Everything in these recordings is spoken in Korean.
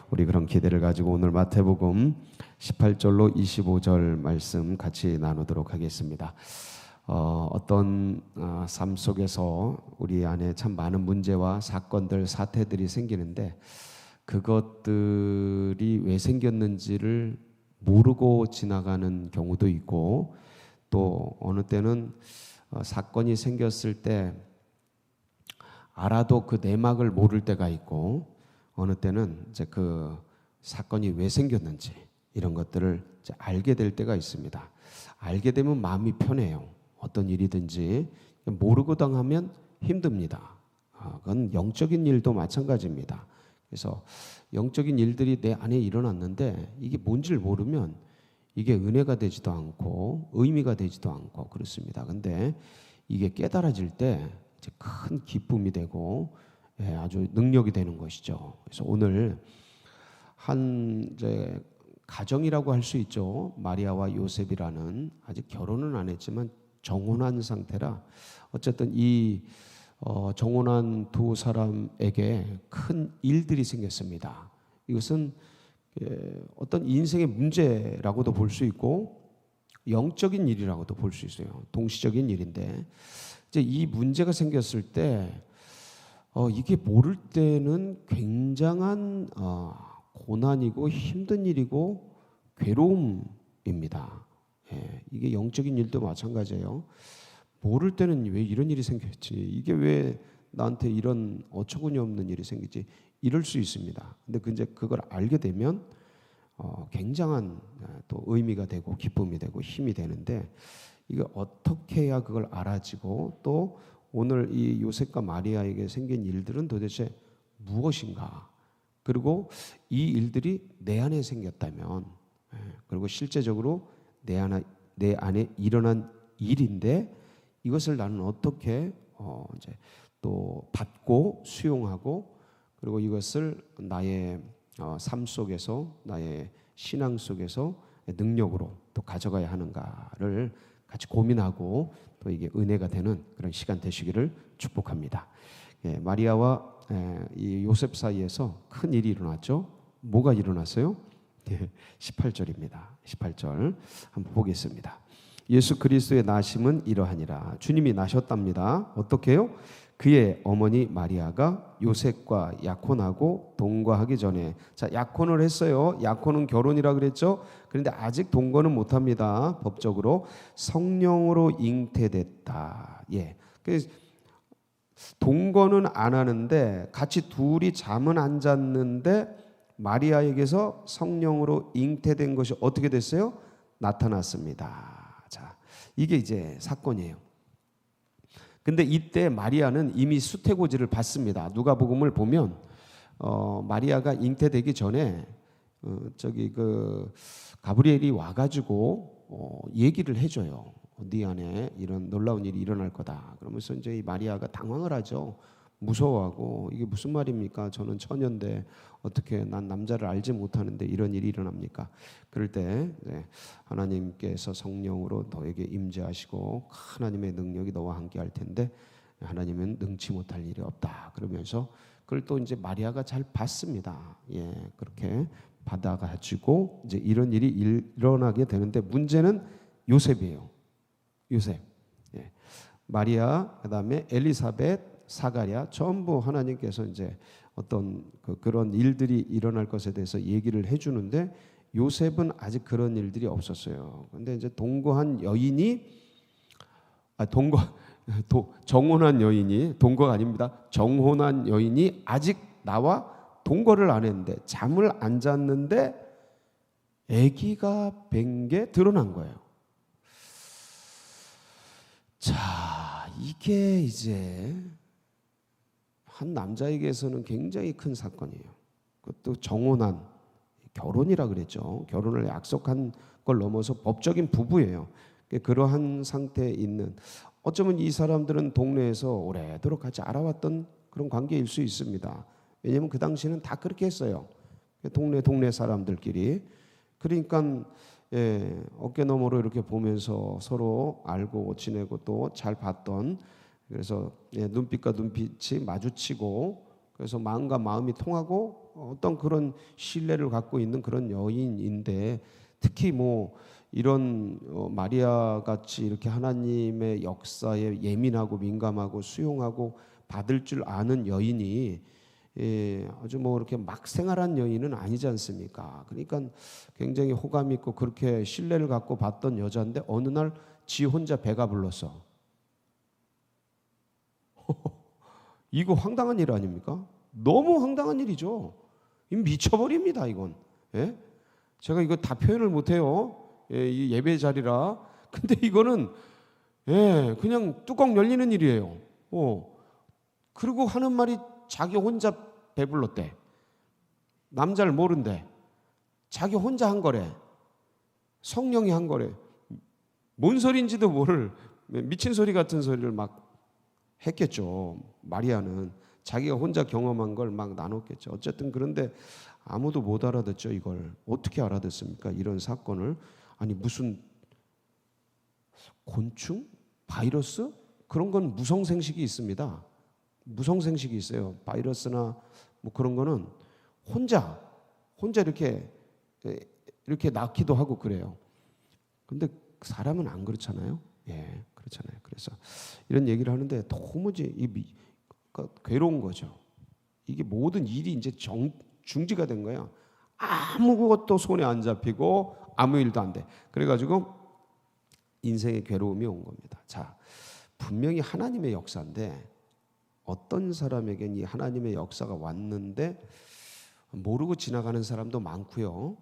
우리 그런 기대를 가지고 오늘 마태복음 18절로 25절 말씀 같이 나누도록 하겠습니다. 어떤 삶 속에서 우리 안에 참 많은 문제와 사건들, 사태들이 생기는데 그것들이 왜 생겼는지를 모르고 지나가는 경우도 있고, 또 어느 때는 사건이 생겼을 때 알아도 그 내막을 모를 때가 있고, 어느 때는 이제 그 사건이 왜 생겼는지 이런 것들을 이제 알게 될 때가 있습니다. 알게 되면 마음이 편해요. 어떤 일이든지. 모르고 당하면 힘듭니다. 그건 영적인 일도 마찬가지입니다. 그래서 영적인 일들이 내 안에 일어났는데 이게 뭔지를 모르면 이게 은혜가 되지도 않고 의미가 되지도 않고 그렇습니다. 근데 이게 깨달아질 때 이제 큰 기쁨이 되고 아주 능력이 되는 것이죠. 그래서 오늘 한 이제 가정이라고 할 수 있죠. 마리아와 요셉이라는, 아직 결혼은 안 했지만 정혼한 상태라 어쨌든 이 정혼한 두 사람에게 큰 일들이 생겼습니다. 이것은 어떤 인생의 문제라고도 볼 수 있고 영적인 일이라고도 볼 수 있어요. 동시적인 일인데 이제 이 문제가 생겼을 때 이게 모를 때는 굉장한 고난이고 힘든 일이고 괴로움입니다. 이게 영적인 일도 마찬가지예요. 모를 때는 왜 이런 일이 생겼지? 이게 왜 나한테 이런 어처구니 없는 일이 생기지? 이럴 수 있습니다. 근데 이제 그걸 알게 되면 굉장한 또 의미가 되고 기쁨이 되고 힘이 되는데, 이게 어떻게 해야 그걸 알아지고 또 오늘 이 요셉과 마리아에게 생긴 일들은 도대체 무엇인가? 그리고 이 일들이 내 안에 생겼다면, 그리고 실제적으로 내 안에 일어난 일인데 이것을 나는 어떻게 이제 또 받고 수용하고, 그리고 이것을 나의 삶 속에서, 나의 신앙 속에서 능력으로 또 가져가야 하는가를 같이 고민하고 또 이게 은혜가 되는 그런 시간 되시기를 축복합니다. 마리아와 이 요셉 사이에서 큰 일이 일어났죠. 뭐가 일어났어요? 18절입니다. 18절 한번 보겠습니다. 예수 그리스도의 나심은 이러하니라. 주님이 나셨답니다. 어떻게 해요? 그의 어머니 마리아가 요셉과 약혼하고 동거하기 전에, 자, 약혼을 했어요. 약혼은 결혼이라 그랬죠. 그런데 아직 동거는 못합니다. 법적으로 성령으로 잉태됐다. 그래서 동거는 안 하는데 같이 둘이 잠은 안 잤는데 마리아에게서 성령으로 잉태된 것이 어떻게 됐어요? 나타났습니다. 자, 이게 이제 사건이에요. 근데 이때 마리아는 이미 수태고지를 받습니다. 누가복음을 보면 마리아가 잉태되기 전에 그 가브리엘이 와가지고 얘기를 해줘요. 네 안에 이런 놀라운 일이 일어날 거다. 그러면서 이제 이 마리아가 당황을 하죠. 무서워하고, 이게 무슨 말입니까? 저는 처녀인데 어떻게 난 남자를 알지 못하는데 이런 일이 일어납니까? 그럴 때 하나님께서 성령으로 너에게 임재하시고 하나님의 능력이 너와 함께 할 텐데 하나님은 능치 못할 일이 없다. 그러면서 그걸 또 이제 마리아가 잘 받습니다. 그렇게 받아가지고 이제 이런 일이 일어나게 되는데, 문제는 요셉이에요. 요셉, 마리아, 그다음에 엘리사벳, 사가랴, 전부 하나님께서 이제 어떤 그런 일들이 일어날 것에 대해서 얘기를 해주는데 요셉은 아직 그런 일들이 없었어요. 근데 이제 동거한 여인이 정혼한 여인이, 동거가 아닙니다. 정혼한 여인이 아직 나와 동거를 안 했는데, 잠을 안 잤는데 아기가 뵌 게 드러난 거예요. 자, 이게 이제 한 남자에게서는 굉장히 큰 사건이에요. 그것도 정혼한, 결혼이라 그랬죠. 결혼을 약속한 걸 넘어서 법적인 부부예요. 그러한 상태에 있는, 어쩌면 이 사람들은 동네에서 오래도록 같이 알아왔던 그런 관계일 수 있습니다. 왜냐하면 그 당시에는 다 그렇게 했어요. 동네 사람들끼리. 그러니까 어깨너머로 이렇게 보면서 서로 알고 지내고 또 잘 봤던, 그래서 눈빛과 눈빛이 마주치고, 그래서 마음과 마음이 통하고 어떤 그런 신뢰를 갖고 있는 그런 여인인데, 특히 뭐 이런 마리아 같이 이렇게 하나님의 역사에 예민하고 민감하고 수용하고 받을 줄 아는 여인이 아주 뭐 이렇게 막 생활한 여인은 아니지 않습니까? 그러니까 굉장히 호감 있고 그렇게 신뢰를 갖고 봤던 여자인데 어느 날 지 혼자 배가 불렀어. 이거 황당한 일 아닙니까? 너무 황당한 일이죠. 미쳐버립니다, 이건. 예? 제가 이거 다 표현을 못해요. 이 예배 자리라. 근데 이거는 그냥 뚜껑 열리는 일이에요. 그리고 하는 말이 자기 혼자 배불렀대. 남자를 모른대. 자기 혼자 한 거래. 성령이 한 거래. 뭔 소리인지도 모를 미친 소리 같은 소리를 막 했겠죠. 마리아는 자기가 혼자 경험한 걸 막 나눴겠죠. 어쨌든 그런데 아무도 못 알아듣죠. 이걸 어떻게 알아듣습니까? 이런 사건을. 아니 무슨 곤충? 바이러스? 그런 건 무성생식이 있습니다. 무성생식이 있어요. 바이러스나 뭐 그런 거는 혼자 이렇게 낳기도 하고 그래요. 근데 사람은 안 그렇잖아요. 그렇잖아요. 그래서 이런 얘기를 하는데 도무지 괴로운 거죠. 이게 모든 일이 이제 중지가 된 거야. 아무것도 손에 안 잡히고 아무 일도 안 돼. 그래가지고 인생의 괴로움이 온 겁니다. 자, 분명히 하나님의 역사인데 어떤 사람에겐 이 하나님의 역사가 왔는데 모르고 지나가는 사람도 많고요.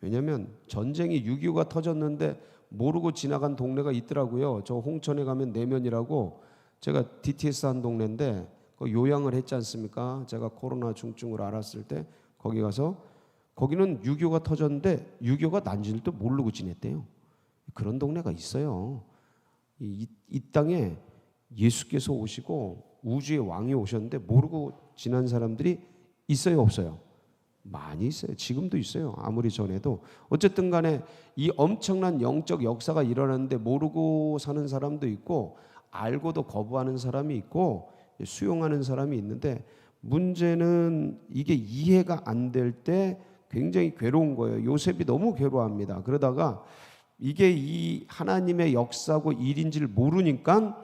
왜냐하면 전쟁이 6.25가 터졌는데 모르고 지나간 동네가 있더라고요. 저 홍천에 가면 내면이라고, 제가 DTS 한 동네인데 요양을 했지 않습니까? 제가 코로나 중증을 알았을 때 거기 가서, 거기는 6.25가 터졌는데 6.25가 난지도 모르고 지냈대요. 그런 동네가 있어요. 이 땅에 예수께서 오시고 우주의 왕이 오셨는데 모르고 지난 사람들이 있어요, 없어요? 많이 있어요. 지금도 있어요. 아무리 전에도. 어쨌든 간에 이 엄청난 영적 역사가 일어났는데 모르고 사는 사람도 있고 알고도 거부하는 사람이 있고 수용하는 사람이 있는데, 문제는 이게 이해가 안 될 때 굉장히 괴로운 거예요. 요셉이 너무 괴로워합니다. 그러다가 이게 이 하나님의 역사고 일인지를 모르니까,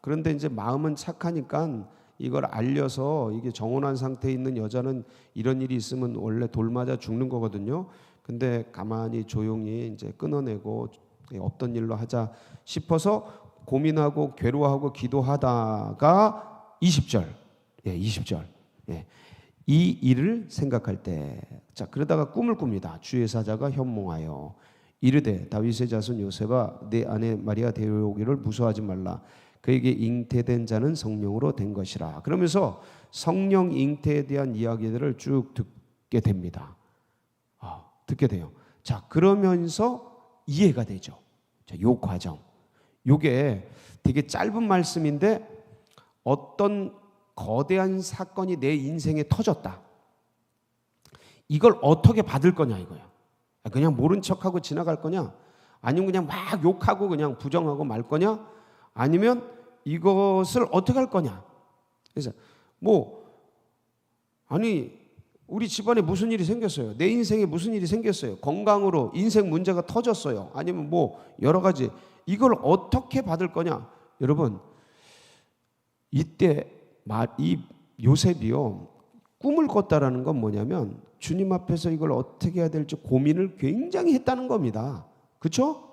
그런데 이제 마음은 착하니까 이걸 알려서, 이게 정혼한 상태에 있는 여자는 이런 일이 있으면 원래 돌 맞아 죽는 거거든요. 근데 가만히 조용히 이제 끊어내고 없던 일로 하자 싶어서 고민하고 괴로워하고 기도하다가 20절. 20절. 이 일을 생각할 때, 자, 그러다가 꿈을 꿉니다. 주의 사자가 현몽하여 이르되 다윗의 자손 요셉아, 내 아내 마리아 데려오기를 무서워하지 말라. 그에게 잉태된 자는 성령으로 된 것이라. 그러면서 성령 잉태에 대한 이야기들을 쭉 듣게 됩니다. 듣게 돼요. 자, 그러면서 이해가 되죠. 자, 요 과정. 요게 되게 짧은 말씀인데 어떤 거대한 사건이 내 인생에 터졌다. 이걸 어떻게 받을 거냐 이거야. 그냥 모른 척하고 지나갈 거냐? 아니면 그냥 막 욕하고 그냥 부정하고 말 거냐? 아니면 이것을 어떻게 할 거냐? 그래서 우리 집안에 무슨 일이 생겼어요. 내 인생에 무슨 일이 생겼어요. 건강으로 인생 문제가 터졌어요. 아니면 여러 가지. 이걸 어떻게 받을 거냐? 여러분, 이때 이 요셉이요, 꿈을 꿨다라는 건 뭐냐면 주님 앞에서 이걸 어떻게 해야 될지 고민을 굉장히 했다는 겁니다. 그렇죠?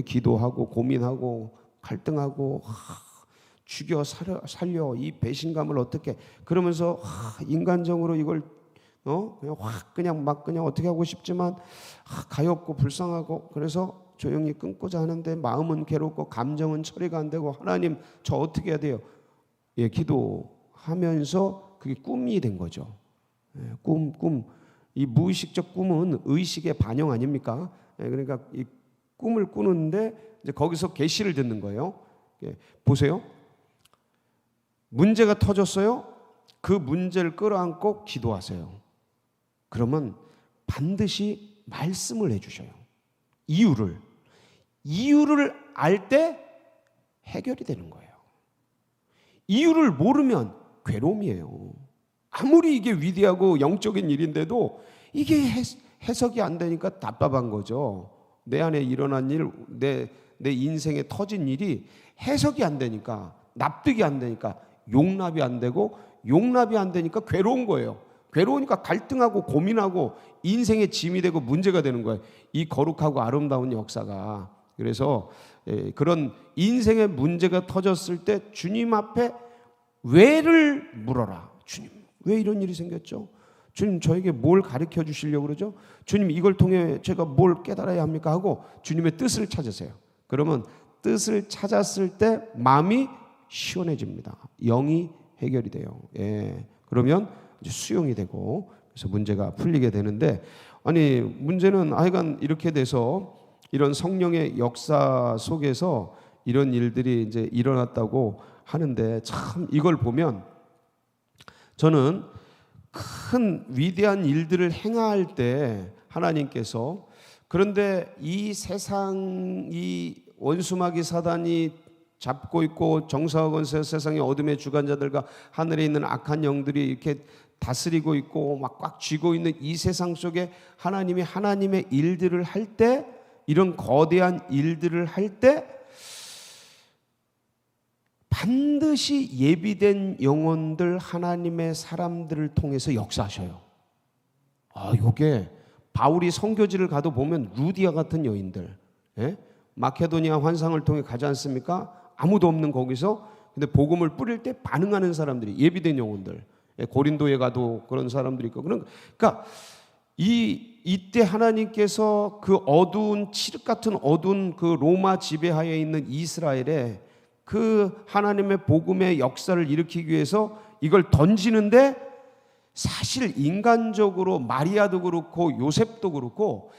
기도하고 고민하고 갈등하고 죽여 살려 이 배신감을 어떻게, 그러면서 인간적으로 이걸 그냥 어떻게 하고 싶지만 가엾고 불쌍하고, 그래서 조용히 끊고자 하는데 마음은 괴롭고 감정은 처리가 안 되고, 하나님 저 어떻게 해야 돼요? 기도하면서 그게 꿈이 된 거죠. 꿈. 이 무의식적 꿈은 의식의 반영 아닙니까? 그러니까 이 꿈을 꾸는데 이제 거기서 계시를 듣는 거예요. 보세요. 문제가 터졌어요. 그 문제를 끌어안고 기도하세요. 그러면 반드시 말씀을 해주셔요. 이유를 알 때 해결이 되는 거예요. 이유를 모르면 괴로움이에요. 아무리 이게 위대하고 영적인 일인데도 이게 해석이 안 되니까 답답한 거죠. 내 안에 일어난 일, 내 인생에 터진 일이 해석이 안 되니까, 납득이 안 되니까 용납이 안 되고, 용납이 안 되니까 괴로운 거예요. 괴로우니까 갈등하고 고민하고 인생의 짐이 되고 문제가 되는 거예요. 이 거룩하고 아름다운 역사가. 그래서 그런 인생의 문제가 터졌을 때 주님 앞에 왜를 물어라. 주님, 왜 이런 일이 생겼죠? 주님, 저에게 뭘 가르쳐 주시려고 그러죠? 주님, 이걸 통해 제가 뭘 깨달아야 합니까? 하고 주님의 뜻을 찾으세요. 그러면 뜻을 찾았을 때 마음이 시원해집니다. 영이 해결이 돼요. 예. 그러면 이제 수용이 되고, 그래서 문제가 풀리게 되는데, 아니 문제는 하여간 이렇게 돼서 이런 성령의 역사 속에서 이런 일들이 이제 일어났다고 하는데, 참 이걸 보면 저는 큰 위대한 일들을 행할 때 하나님께서, 그런데 이 세상, 이 원수마귀 사단이 잡고 있고 정사와 권세, 세상의 어둠의 주관자들과 하늘에 있는 악한 영들이 이렇게 다스리고 있고 막 꽉 쥐고 있는 이 세상 속에 하나님이 하나님의 일들을 할 때, 이런 거대한 일들을 할 때 반드시 예비된 영혼들, 하나님의 사람들을 통해서 역사하셔요. 요게 바울이 선교지를 가도 보면 루디아 같은 여인들, 예? 마케도니아 환상을 통해 가지 않습니까? 아무도 없는 거기서 근데 복음을 뿌릴 때 반응하는 사람들이 예비된 영혼들. 고린도에 가도 그런 사람들이 있고. 그러니까 이때 하나님께서 그 어두운 칠흑 같은 어두운 그 로마 지배하에 있는 이스라엘에 그 하나님의 복음의 역사를 일으키기 위해서 이걸 던지는데, 사실 인간적으로 마리아도 그렇고 요셉도 그렇고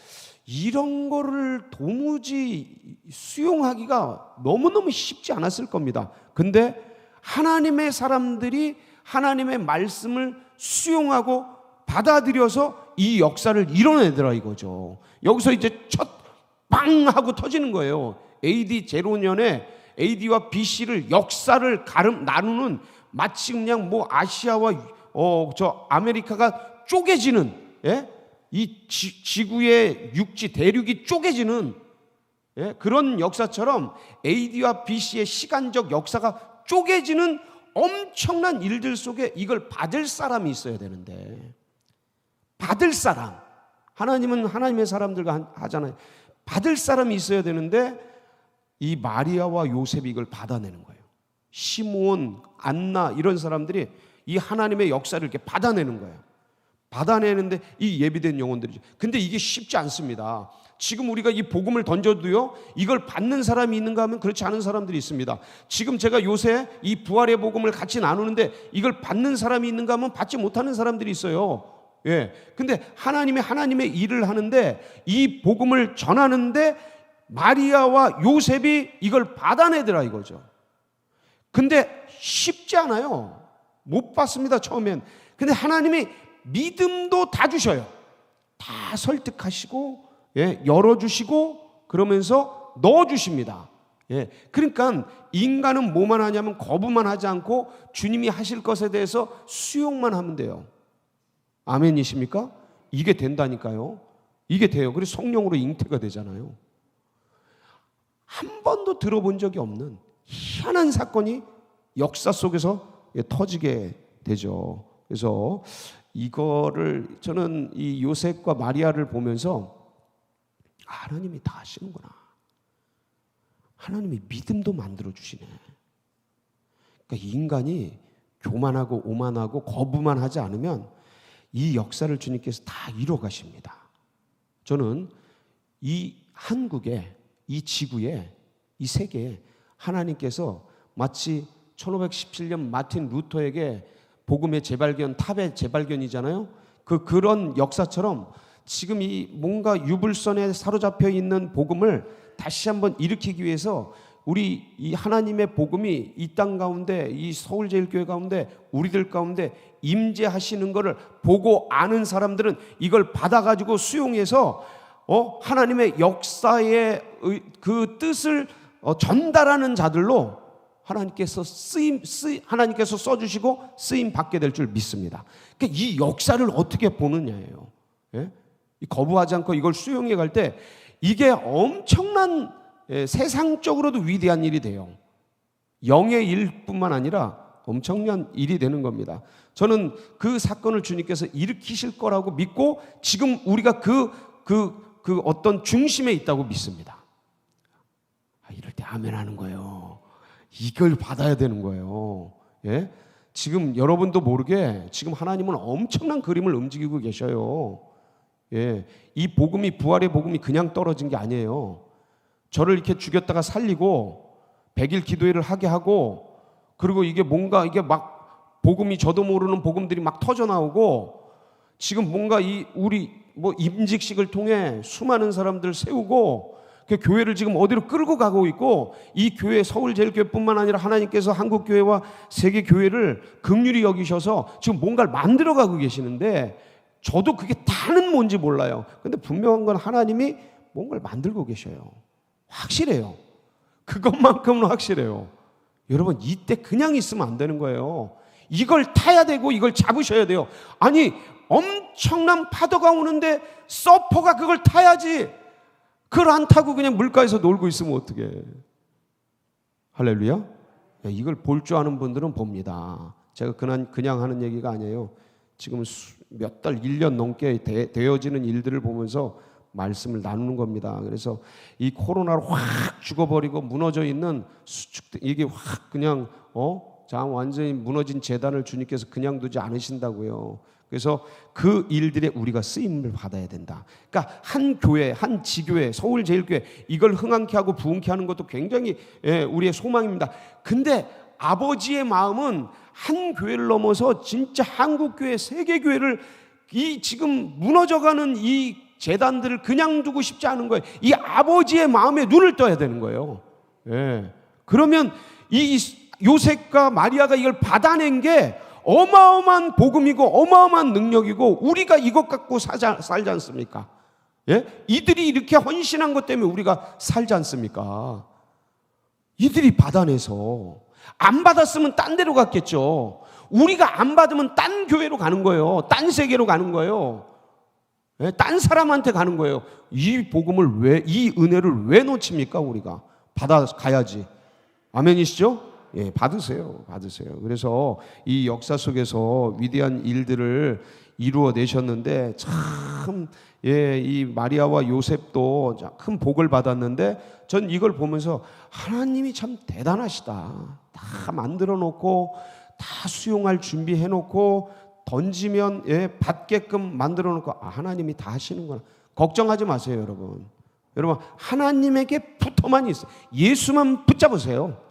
이런 거를 도무지 수용하기가 너무너무 쉽지 않았을 겁니다. 근데 하나님의 사람들이 하나님의 말씀을 수용하고 받아들여서 이 역사를 이뤄내더라 이거죠. 여기서 이제 첫 빵 하고 터지는 거예요. AD 0년에 AD와 BC를 역사를 나누는, 마치 그냥 뭐 아시아와 저 아메리카가 쪼개지는, 예? 이 지구의 육지 대륙이 쪼개지는, 예? 그런 역사처럼 AD와 BC의 시간적 역사가 쪼개지는 엄청난 일들 속에 이걸 받을 사람이 있어야 되는데, 받을 사람, 하나님은 하나님의 사람들과 하잖아요. 받을 사람이 있어야 되는데 이 마리아와 요셉이 이걸 받아내는 거예요. 시므온, 안나 이런 사람들이 이 하나님의 역사를 이렇게 받아내는 거예요. 받아내는데 이 예비된 영혼들이죠. 근데 이게 쉽지 않습니다. 지금 우리가 이 복음을 던져도요, 이걸 받는 사람이 있는가 하면 그렇지 않은 사람들이 있습니다. 지금 제가 요새 이 부활의 복음을 같이 나누는데 이걸 받는 사람이 있는가 하면 받지 못하는 사람들이 있어요. 예. 근데 하나님의 일을 하는데, 이 복음을 전하는데 마리아와 요셉이 이걸 받아내더라 이거죠. 근데 쉽지 않아요. 못 받습니다, 처음엔. 근데 하나님이 믿음도 다 주셔요. 다 설득하시고, 예, 열어주시고, 그러면서 넣어주십니다. 예, 그러니까 인간은 뭐만 하냐면 거부만 하지 않고 주님이 하실 것에 대해서 수용만 하면 돼요. 아멘이십니까? 이게 된다니까요. 이게 돼요. 그래서 성령으로 잉태가 되잖아요. 한 번도 들어본 적이 없는 희한한 사건이 역사 속에서 터지게 되죠. 그래서 이거를 저는 이 요셉과 마리아를 보면서 하나님이 다 하시는구나. 하나님이 믿음도 만들어 주시네. 그러니까 인간이 교만하고 오만하고 거부만 하지 않으면 이 역사를 주님께서 다 이뤄 가십니다. 저는 이 한국에, 이 지구에, 이 세계에 하나님께서 마치 1517년 마틴 루터에게 복음의 재발견, 탑의 재발견이잖아요. 그런 역사처럼 지금 이 뭔가 유불선에 사로잡혀 있는 복음을 다시 한번 일으키기 위해서 우리 이 하나님의 복음이 이 땅 가운데, 이 서울제일교회 가운데, 우리들 가운데 임재하시는 것을 보고 아는 사람들은 이걸 받아가지고 수용해서 하나님의 역사의 그 뜻을 전달하는 자들로 하나님께서 써주시고 쓰임 받게 될 줄 믿습니다. 그러니까 이 역사를 어떻게 보느냐예요. 예? 거부하지 않고 이걸 수용해 갈 때 이게 엄청난 세상적으로도 위대한 일이 돼요. 영의 일뿐만 아니라 엄청난 일이 되는 겁니다. 저는 그 사건을 주님께서 일으키실 거라고 믿고 지금 우리가 그 어떤 중심에 있다고 믿습니다. 이럴 때 아멘 하는 거예요. 이걸 받아야 되는 거예요. 예? 지금 여러분도 모르게 지금 하나님은 엄청난 그림을 움직이고 계셔요. 예. 이 복음이, 부활의 복음이 그냥 떨어진 게 아니에요. 저를 이렇게 죽였다가 살리고 100일 기도회를 하게 하고, 그리고 이게 뭔가 이게 막 복음이, 저도 모르는 복음들이 막 터져 나오고, 지금 뭔가 우리 임직식을 통해 수많은 사람들 세우고 그 교회를 지금 어디로 끌고 가고 있고, 이 교회, 서울제일교회뿐만 아니라 하나님께서 한국교회와 세계교회를 긍휼히 여기셔서 지금 뭔가를 만들어가고 계시는데, 저도 그게 다는 뭔지 몰라요. 근데 분명한 건 하나님이 뭔가를 만들고 계셔요. 확실해요. 그것만큼은 확실해요. 여러분, 이때 그냥 있으면 안 되는 거예요. 이걸 타야 되고 이걸 잡으셔야 돼요. 아니, 엄청난 파도가 오는데 서퍼가 그걸 타야지. 그걸 안 타고 그냥 물가에서 놀고 있으면 어떡해. 할렐루야. 이걸 볼 줄 아는 분들은 봅니다. 제가 그냥 하는 얘기가 아니에요. 지금 몇 달, 1년 넘게 되어지는 일들을 보면서 말씀을 나누는 겁니다. 그래서 이 코로나로 확 죽어버리고 무너져 있는 수축, 이게 확 그냥 완전히 무너진 재단을 주님께서 그냥 두지 않으신다고요. 그래서 그 일들에 우리가 쓰임을 받아야 된다. 그러니까 한 교회, 한 지교회, 서울제일교회 이걸 흥황케 하고 부흥케 하는 것도 굉장히 우리의 소망입니다. 근데 아버지의 마음은 한 교회를 넘어서 진짜 한국교회, 세계교회를 이 지금 무너져가는 이 재단들을 그냥 두고 싶지 않은 거예요. 이 아버지의 마음에 눈을 떠야 되는 거예요. 예. 그러면 이 요셉과 마리아가 이걸 받아낸 게 어마어마한 복음이고 어마어마한 능력이고, 우리가 이것 갖고 살지 않습니까? 예? 이들이 이렇게 헌신한 것 때문에 우리가 살지 않습니까? 이들이 받아내서, 안 받았으면 딴 데로 갔겠죠. 우리가 안 받으면 딴 교회로 가는 거예요. 딴 세계로 가는 거예요. 예? 딴 사람한테 가는 거예요. 이 복음을 이 은혜를 왜 놓칩니까? 우리가 받아가야지. 아멘이시죠? 예, 받으세요. 그래서 이 역사 속에서 위대한 일들을 이루어내셨는데, 참, 이 마리아와 요셉도 큰 복을 받았는데, 전 이걸 보면서 하나님이 참 대단하시다. 다 만들어 놓고, 다 수용할 준비해 놓고, 던지면 받게끔 만들어 놓고, 하나님이 다 하시는구나. 걱정하지 마세요, 여러분. 여러분, 하나님에게 붙어만 있어요. 예수만 붙잡으세요.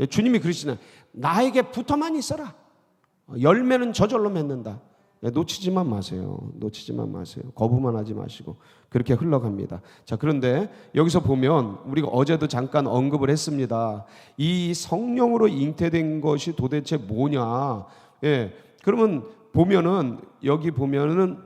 주님이 그러시잖아요. 나에게 붙어만 있어라. 열매는 저절로 맺는다. 놓치지만 마세요. 거부만 하지 마시고 그렇게 흘러갑니다. 자, 그런데 여기서 보면 우리가 어제도 잠깐 언급을 했습니다. 이 성령으로 잉태된 것이 도대체 뭐냐? 그러면 보면은 여기 보면은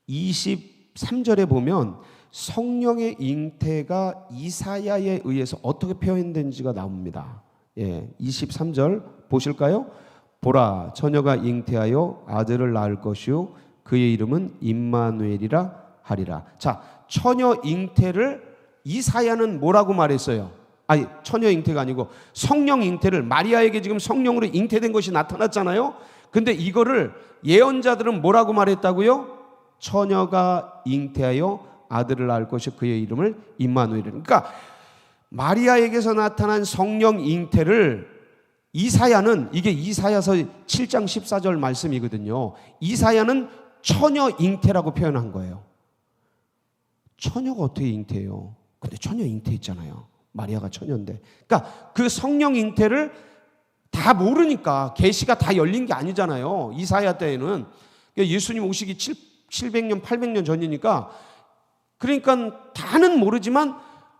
23절에 보면 성령의 잉태가 이사야에 의해서 어떻게 표현된지가 나옵니다. 23절 보실까요? 보라, 처녀가 잉태하여 아들을 낳을 것이요 그의 이름은 임마누엘이라 하리라. 자, 처녀 잉태를 이사야는 뭐라고 말했어요? 아니, 처녀 잉태가 아니고 성령 잉태를, 마리아에게 지금 성령으로 잉태된 것이 나타났잖아요. 근데 이거를 예언자들은 뭐라고 말했다고요? 처녀가 잉태하여 아들을 낳을 것이 그의 이름을 임마누엘이라. 그러니까 마리아에게서 나타난 성령 잉태를 이사야는, 이게 이사야서 7장 14절 말씀이거든요. 이사야는 처녀 잉태라고 표현한 거예요. 처녀가 어떻게 잉태해요? 근데 처녀 잉태했잖아요. 마리아가 처녀인데. 그러니까 그 성령 잉태를 다 모르니까, 계시가 다 열린 게 아니잖아요. 이사야 때에는. 예수님 오시기 700년, 800년 전이니까, 그러니까 다는 모르지만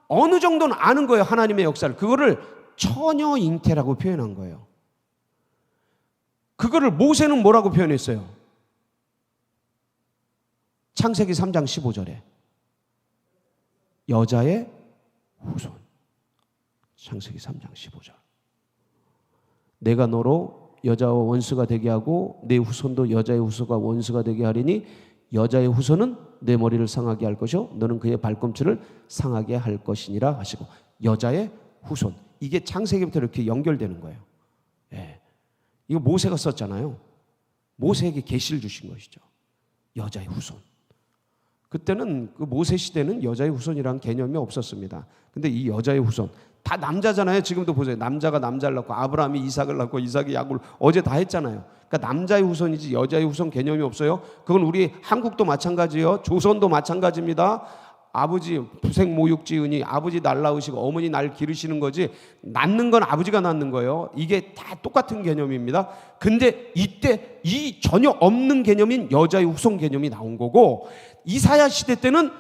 어느 정도는 아는 거예요. 하나님의 역사를. 그거를 처녀 잉태라고 표현한 거예요. 그거를 모세는 뭐라고 표현했어요? 창세기 3장 15절에 여자의 후손. 창세기 3장 15절. 내가 너로 여자와 원수가 되게 하고 내 후손도 여자의 후손과 원수가 되게 하리니 여자의 후손은 내 머리를 상하게 할 것이요 너는 그의 발꿈치를 상하게 할 것이니라 하시고, 여자의 후손, 이게 창세기부터 이렇게 연결되는 거예요. 예. 이거 모세가 썼잖아요. 모세에게 계시를 주신 것이죠. 여자의 후손. 그때는 그 모세 시대는 여자의 후손이라는 개념이 없었습니다. 근데 이 여자의 후손, 다 남자잖아요. 지금도 보세요. 남자가 남자를 낳고 아브라함이 이삭을 낳고 이삭이 야곱을 어제 다 했잖아요. 그러니까 남자의 후손이지 여자의 후손 개념이 없어요. 그건 우리 한국도 마찬가지예요. 조선도 마찬가지입니다. 아버지 부생 모육 지으니 아버지 날 낳으시고 어머니 날 기르시는 거지, 낳는 건 아버지가 낳는 거예요. 이게 다 똑같은 개념입니다. 근데 이때 이 전혀 없는 개념인 여자의 후손 개념이 나온 거고, 이사야 시대 때는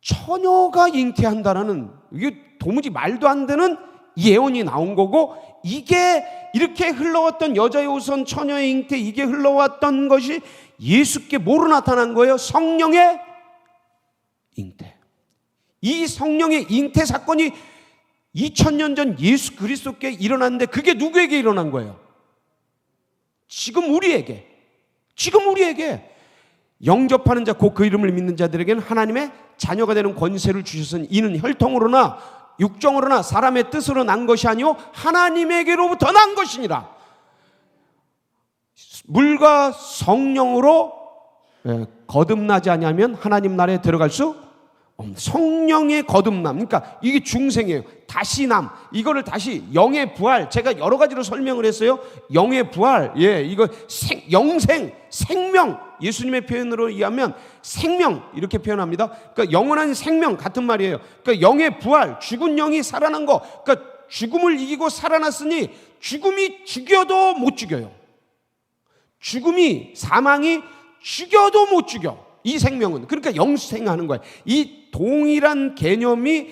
처녀가 잉태한다라는, 이게 도무지 말도 안 되는 예언이 나온 거고, 이게 이렇게 흘러왔던 여자의 후손 처녀의 잉태, 이게 흘러왔던 것이 예수께 뭐로 나타난 거예요? 성령의 잉태. 이 성령의 잉태 사건이 2000년 전 예수 그리스도께 일어났는데, 그게 누구에게 일어난 거예요? 지금 우리에게 영접하는 자 곧 그 이름을 믿는 자들에게는 하나님의 자녀가 되는 권세를 주셨으니 이는 혈통으로나 육정으로나 사람의 뜻으로 난 것이 아니요 하나님에게로부터 난 것이니라. 물과 성령으로 거듭나지 아니하면 하나님 나라에 들어갈 수 없는, 성령의 거듭남. 그러니까 이게 중생이에요. 다시 남. 이거를 다시 영의 부활. 제가 여러 가지로 설명을 했어요. 영의 부활. 이거 영생, 생명. 예수님의 표현으로 의하면 생명 이렇게 표현합니다. 그러니까 영원한 생명 같은 말이에요. 그러니까 영의 부활, 죽은 영이 살아난 거. 그러니까 죽음을 이기고 살아났으니 죽음이 죽여도 못 죽여요. 죽음이, 사망이 죽여도 못 죽여. 이 생명은. 그러니까 영생하는 거예요. 이 동일한 개념이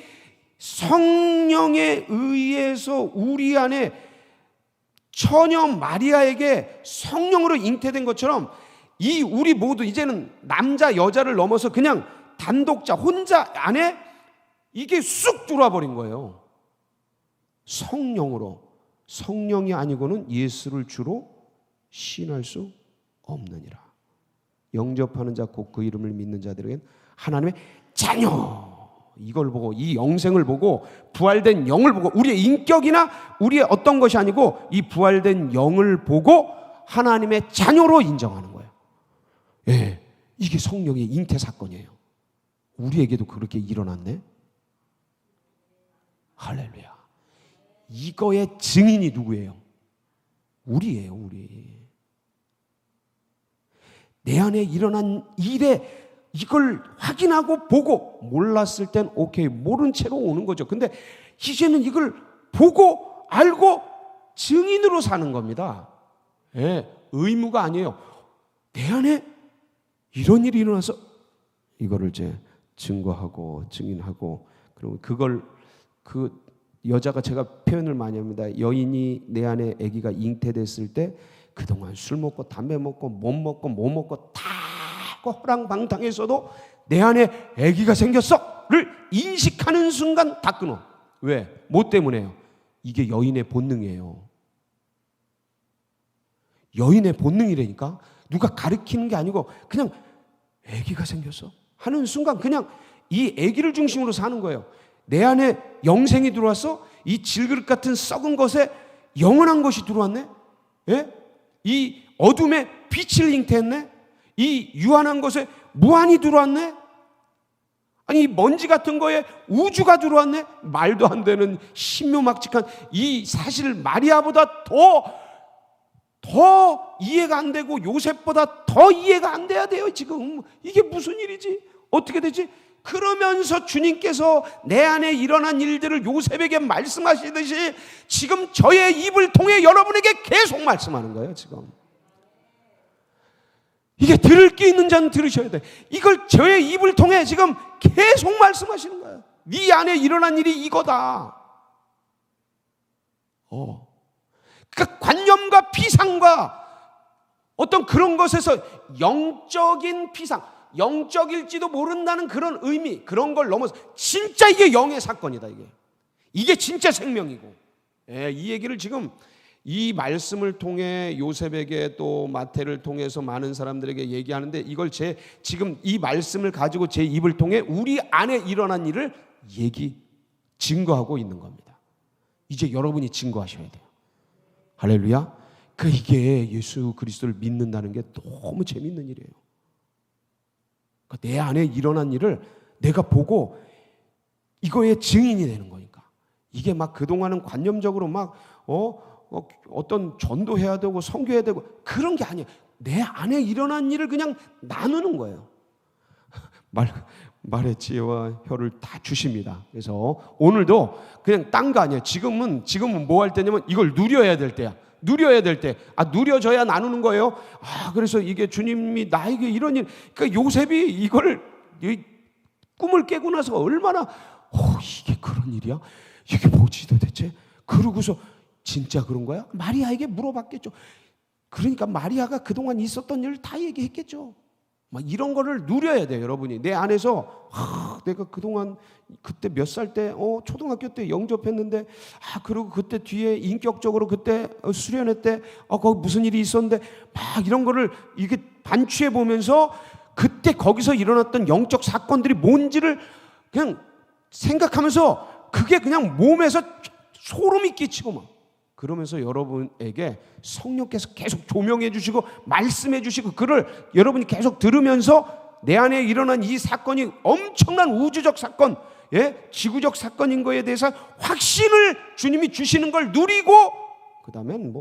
성령에 의해서 우리 안에 처녀 마리아에게 성령으로 잉태된 것처럼, 이 우리 모두 이제는 남자 여자를 넘어서 그냥 단독자 혼자 안에 이게 쑥 들어와 버린 거예요. 성령으로. 성령이 아니고는 예수를 주로 신할 수 없느니라. 영접하는 자 곧 그 이름을 믿는 자들에게는 하나님의 자녀, 이걸 보고, 이 영생을 보고, 부활된 영을 보고, 우리의 인격이나 우리의 어떤 것이 아니고 이 부활된 영을 보고 하나님의 자녀로 인정하는 거예요. 이게 성령의 잉태 사건이에요. 우리에게도 그렇게 일어났네. 할렐루야. 이거의 증인이 누구예요? 우리예요. 우리. 내 안에 일어난 일에 이걸 확인하고 보고, 몰랐을 땐 오케이, 모른 채로 오는 거죠. 근데 이제는 이걸 보고 알고 증인으로 사는 겁니다. 의무가 아니에요. 내 안에 이런 일이 일어나서 이거를 이제 증거하고 증인하고, 그리고 그걸, 그 여자가, 제가 표현을 많이 합니다. 여인이 내 안에 아기가 잉태됐을 때 그동안 술 먹고 담배 먹고 못 먹고 뭐 먹고 다 호랑방탕에서도 내 안에 아기가 생겼어를 인식하는 순간 다 끊어. 왜? 뭐 때문에요? 이게 여인의 본능이에요. 여인의 본능이라니까. 누가 가르치는 게 아니고 그냥 아기가 생겼어 하는 순간 그냥 이 아기를 중심으로 사는 거예요. 내 안에 영생이 들어왔어. 이 질그릇 같은 썩은 것에 영원한 것이 들어왔네. 이 어둠에 빛을 잉태했네. 이 유한한 것에 무한이 들어왔네. 아니, 이 먼지 같은 거에 우주가 들어왔네. 말도 안 되는 신묘막측한 이 사실, 마리아보다 더 이해가 안 되고 요셉보다 더 이해가 안 돼야 돼요. 지금 이게 무슨 일이지? 어떻게 되지? 그러면서 주님께서 내 안에 일어난 일들을 요셉에게 말씀하시듯이 지금 저의 입을 통해 여러분에게 계속 말씀하는 거예요. 지금 이게 들을 게 있는 자는 들으셔야 돼. 이걸 저의 입을 통해 지금 계속 말씀하시는 거예요. 네 안에 일어난 일이 이거다. 그러니까 관념과 피상과 어떤 그런 것에서 영적인 피상, 영적일지도 모른다는 그런 의미, 그런 걸 넘어서 진짜 이게 영의 사건이다. 이게 진짜 생명이고. 이 얘기를 지금 이 말씀을 통해 요셉에게 또 마태를 통해서 많은 사람들에게 얘기하는데 이걸 지금 이 말씀을 가지고 제 입을 통해 우리 안에 일어난 일을 증거하고 있는 겁니다. 이제 여러분이 증거하셔야 돼요. 할렐루야. 이게 예수 그리스도를 믿는다는 게 너무 재밌는 일이에요. 내 안에 일어난 일을 내가 보고 이거의 증인이 되는 거니까. 이게 막 그동안은 관념적으로 막 어떤 전도해야 되고 선교해야 되고 그런 게 아니에요. 내 안에 일어난 일을 그냥 나누는 거예요. 말의 지혜와 혀를 다 주십니다. 그래서 오늘도 그냥 딴 거 아니에요. 지금은 뭐 할 때냐면 이걸 누려야 될 때야. 누려야 될 때. 누려져야 나누는 거예요. 그래서 이게 주님이 나에게 이런 일. 그러니까 요셉이 이걸 꿈을 깨고 나서 얼마나 이게 그런 일이야? 이게 뭐지 도대체? 그러고서 진짜 그런 거야? 마리아에게 물어봤겠죠. 그러니까 마리아가 그동안 있었던 일을 다 얘기했겠죠. 막 이런 거를 누려야 돼요, 여러분이. 내 안에서 내가 그동안 그때 몇 살 때 초등학교 때 영접했는데 그리고 그때 뒤에 인격적으로 그때 수련회 때 거기 무슨 일이 있었는데 막 이런 거를 이게 반추해 보면서 그때 거기서 일어났던 영적 사건들이 뭔지를 그냥 생각하면서 그게 그냥 몸에서 소름이 끼치고 막 그러면서 여러분에게 성령께서 계속 조명해 주시고 말씀해 주시고 그를 여러분이 계속 들으면서 내 안에 일어난 이 사건이 엄청난 우주적 사건, 지구적 사건인 거에 대해서 확신을 주님이 주시는 걸 누리고 그 다음엔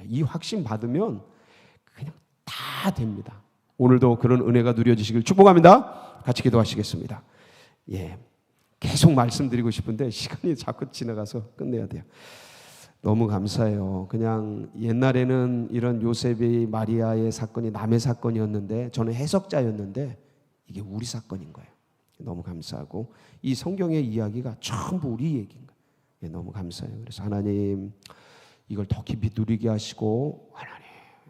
이 확신 받으면 그냥 다 됩니다. 오늘도 그런 은혜가 누려지시길 축복합니다. 같이 기도하시겠습니다. 계속 말씀드리고 싶은데 시간이 자꾸 지나가서 끝내야 돼요. 너무 감사해요. 그냥 옛날에는 이런 요셉이 마리아의 사건이 남의 사건이었는데 저는 해석자였는데 이게 우리 사건인 거예요. 너무 감사하고 이 성경의 이야기가 전부 우리 얘기인 거예요. 너무 감사해요. 그래서 하나님 이걸 더 깊이 누리게 하시고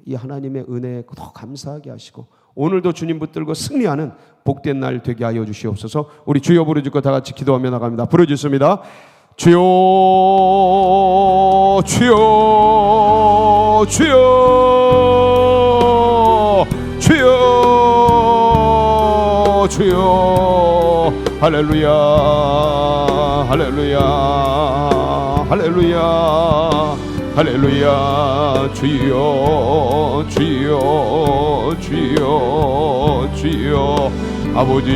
이 하나님의 은혜에 더 감사하게 하시고 오늘도 주님 붙들고 승리하는 복된 날 되게 하여 주시옵소서. 우리 주여 부르짖고 다 같이 기도하며 나갑니다. 부르짖습니다. 주여 주여 주여 주여 주여 할렐루야 할렐루야 할렐루야 할렐루야 주여 주여 주여 주여 아버지